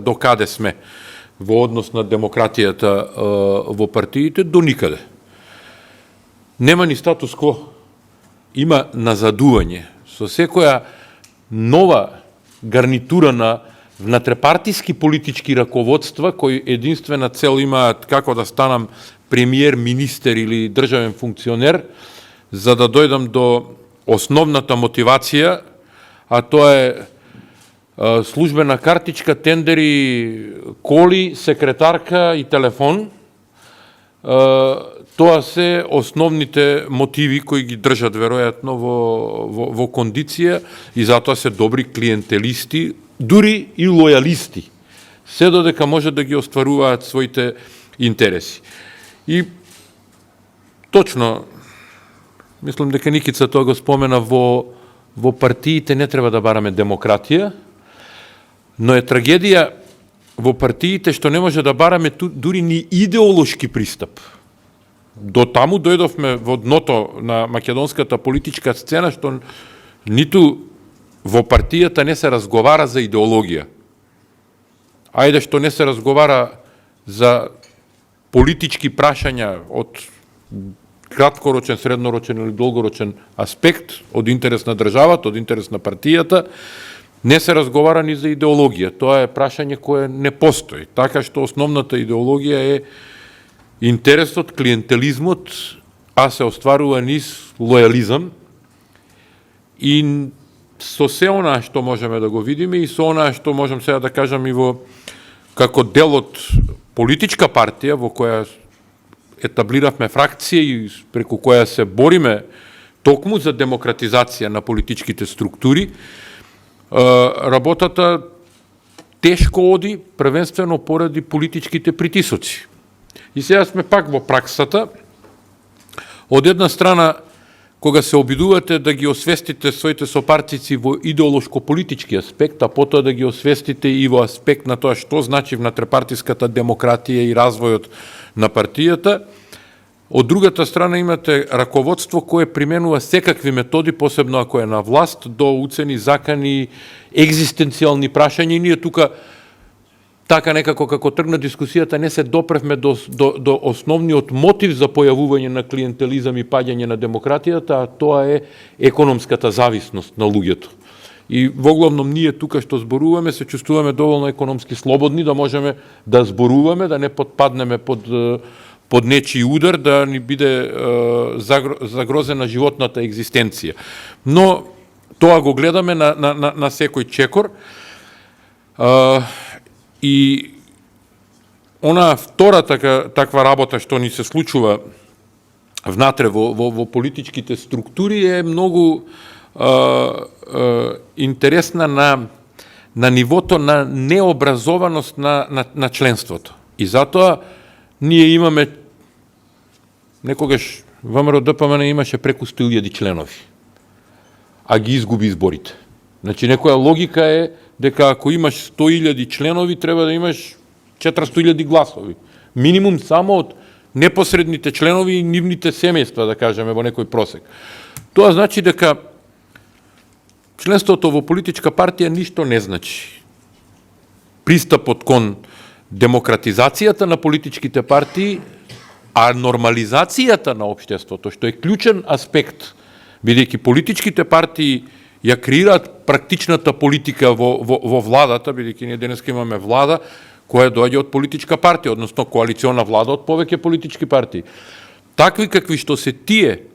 до каде сме во однос на демократијата во партиите, до никаде. Нема ни статус кво, има назадување. Со секоја нова гарнитура на внатрепартиски политички раководства, кои единствена цел имаат како да станам премиер, министер или државен функционер, за да дојдам до основната мотивација, а тоа е службена картичка, тендери, коли, секретарка и телефон. Тоа се основните мотиви кои ги држат веројатно во кондиција и затоа се добри клиентелисти, дури и лојалисти, се додека може да ги остваруваат своите интереси. И точно, мислам дека Никица тоа го спомена, во партиите не треба да бараме демократија, но е трагедија во партиите што не може да бараме дури ни идеолошки пристап. До таму дојдовме во дното на македонската политичка сцена, што ниту во партијата не се разговара за идеологија. Ајде што не се разговара за политички прашања од краткорочен, среднорочен или долгорочен аспект, од интерес на државата, од интерес на партијата, не се разговара ни за идеологија. Тоа е прашање кое не постои. Така што основната идеологија е интересот, клиентелизмот, а се остварува низ лојализам и со се онаа што можеме да го видиме и со онаа што можам сега да кажам и во како дел од политичка партија во која етаблиравме фракција и преку која се бориме токму за демократизација на политичките структури, работата тешко оди, првенствено поради политичките притисоци. И сега сме пак во праксата. Од една страна, кога се обидувате да ги освестите своите сопартици во идеолошко-политички аспект, а потоа да ги освестите и во аспект на тоа што значи внатрепартиската демократија и развојот на партијата, од другата страна имате раководство кое применува секакви методи, посебно ако е на власт, до уцени, закани, екзистенцијални прашања. И ние тука, така некако како тргна дискусијата, не се допревме до основниот мотив за појавување на клиентелизам и паѓање на демократијата, а тоа е економската зависност на луѓето. И воглавном ние тука што зборуваме, се чувствуваме доволно економски слободни, да можеме да зборуваме, да не подпаднеме под нечи удар, да ни биде загрозена животната екзистенција. Но тоа го гледаме на секој чекор. И она втора таква работа што ни се случува внатре во политичките структури е многу интересна на нивото на необразованост на членството. И затоа ние имаме, некогаш ВМРО ДПМН имаше преку 100.000 членови, а ги изгуби изборите. Значи, некоја логика е дека ако имаш 100.000 членови, треба да имаш 400.000 гласови. Минимум само од непосредните членови и нивните семејства, да кажеме, во некој просек. Тоа значи дека членството во политичка партија ништо не значи. Пристапот кон демократизацијата на политичките партии, а нормализацијата на општеството, што е клучен аспект, бидејќи политичките партии ја креираат практичната политика во владата, бидејќи ние денеска имаме влада која доаѓа од политичка партија, односно коалициона влада од повеќе политички партии. Такви какви што се тие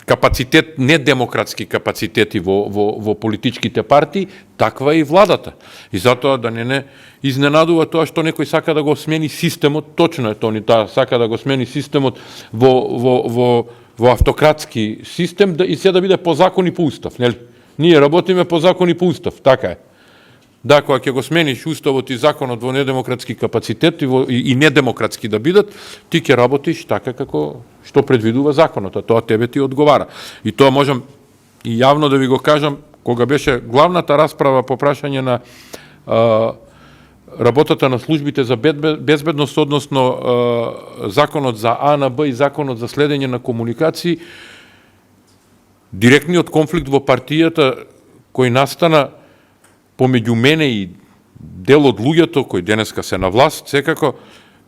капацитет, недемократски капацитети во политичките партии, таква е и владата. И затоа да не изненадува тоа што некој сака да го смени системот, точно е тоа, сака да го смени системот во автократски систем и се да биде по закон и по устав, нели? Ние работиме по закон и по устав, така е. Да, кога ќе го смениш уставот и законот во недемократски капацитет и недемократски да бидат, ти ќе работиш така како што предвидува законот, а тоа тебе ти одговара. И тоа можам и јавно да ви го кажам, кога беше главната расправа по прашање на работата на службите за безбедност, односно законот за АНБ и законот за следење на комуникации, директниот конфликт во партијата кој настана помеѓу мене и дел од луѓето кои денеска се на власт, секако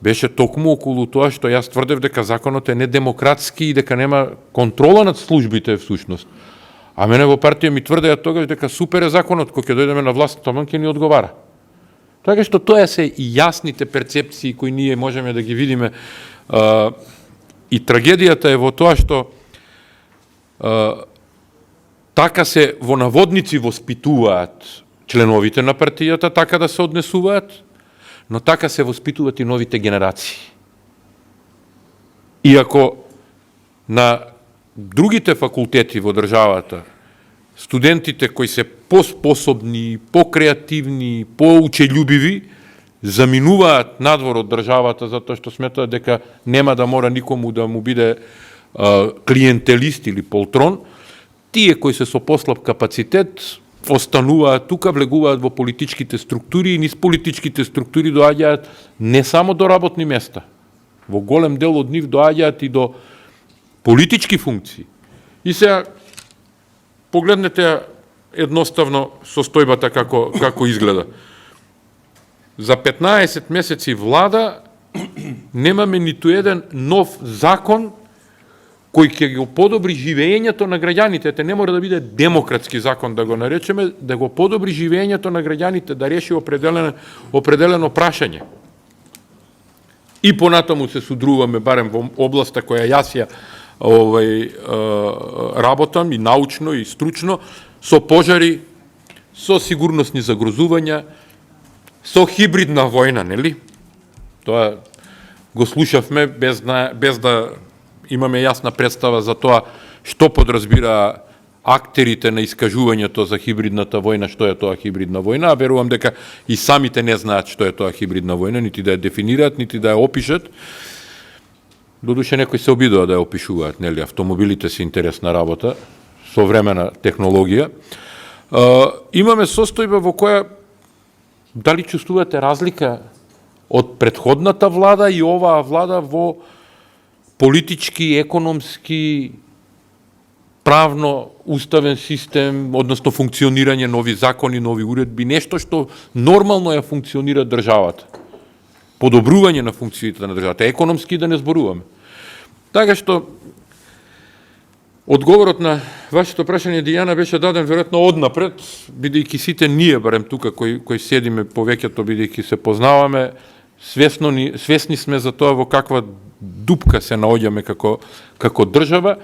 беше токму околу тоа што јас тврдев дека законот е недемократски и дека нема контрола над службите всушност. А мене во партија ми тврдеа тогаш дека супер е законот, кој ќе дојдеме на власт, тоа ќе ни одговара. Така што тоа се и јасните перцепции кои ние можеме да ги видиме. И трагедијата е во тоа што така се во наводници воспитуваат членовите на партијата, така да се однесуваат, но така се воспитуваат и новите генерации. И ако на другите факултети во државата, студентите кои се поспособни, покреативни, поучељубиви, заминуваат надвор од државата затоа што сметаат дека нема да мора никому да му биде клиентелист или полтрон, тие кои се со послаб капацитет остануваат тука, влегуваат во политичките структури и низ политичките структури доаѓаат не само до работни места. Во голем дел од нив доаѓаат и до политички функции. И сега погледнете едноставно состојбата како изгледа. За 15 месеци влада немаме ниту еден нов закон кој ќе го подобри живеењето на граѓаните. Те не мора да биде демократски закон да го наречеме, да го подобри живеењето на граѓаните, да реши определено прашање. И понатаму се судруваме, барем во областа која јас ја работам и научно и стручно, со пожари, со сигурносни загрозувања, со хибридна војна, нели? Тоа го слушавме без да имаме јасна представа за тоа што подразбира актерите на искажувањето за хибридната војна, што е тоа хибридна војна, а верувам дека и самите не знаат што е тоа хибридна војна, нити да ја дефинираат, нити да ја опишат. Додуше некои се обидува да ја опишуваат, нели, автомобилите се интересна работа, современа технологија. Имаме состојба во која дали чувствувате разлика од претходната влада и оваа влада во политички, економски, правно, уставен систем, односно функционирање, нови закони, нови уредби, нешто што нормално ја функционира државата. Подобрување на функциите на државата, економски да не зборуваме. Така што, одговорот на вашето прашање, Дијана, беше даден веројатно однапред, бидејќи сите ние, барем тука, кои седиме повеќето, бидејќи се познаваме, свесни сме за тоа во каква дупка се наоѓаме како држава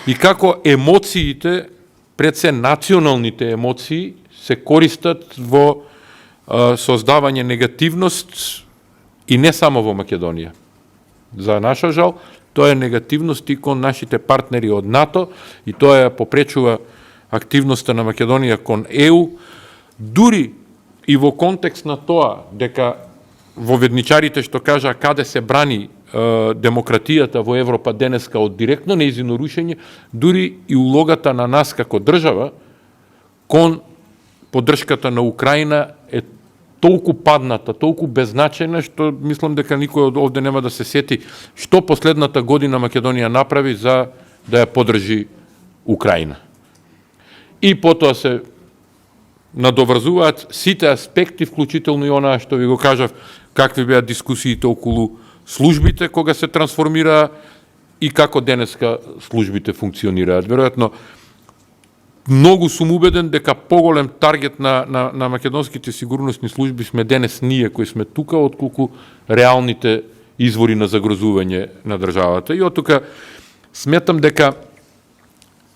и како емоциите, пред се националните емоции, се користат во создавање негативност и не само во Македонија. За наша жал, тоа е негативност и кон нашите партнери од НАТО и тоа ја попречува активноста на Македонија кон ЕУ, дури и во контекст на тоа дека во ведничарите што кажа каде се брани демократијата во Европа денеска од директно нејзино рушење, дури и улогата на нас како држава кон поддршката на Украина е толку падната, толку беззначајна, што мислам дека никој овде нема да се сети што последната година Македонија направи за да ја поддржи Украина. И потоа се надоврзуваат сите аспекти, вклучително и онаа што ви го кажав, какви беа дискусиите околу службите кога се трансформира и како денеска службите функционираат. Веројатно, многу сум убеден дека поголем таргет на македонските сигурносни служби сме денес ние кои сме тука, отколку реалните извори на загрозување на државата. И од тука сметам дека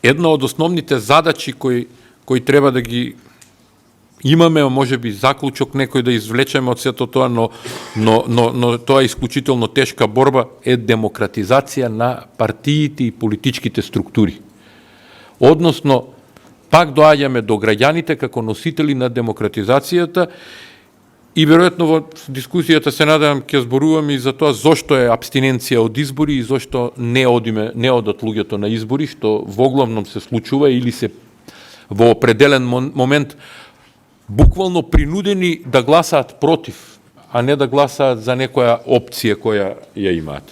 една од основните задачи кои треба да ги имаме, може би заклучок некој да извлечеме од сето тоа, но тоа е исклучително тешка борба, е демократизација на партиите и политичките структури. Односно, пак доаѓаме до граѓаните како носители на демократизацијата и веројатно во дискусијата се надевам ќе зборуваме и за тоа зошто е абстиненција од избори и зошто не одат луѓето на избори, што воглавном се случува или се во определен момент буквално принудени да гласаат против, а не да гласаат за некоја опција која ја имаат.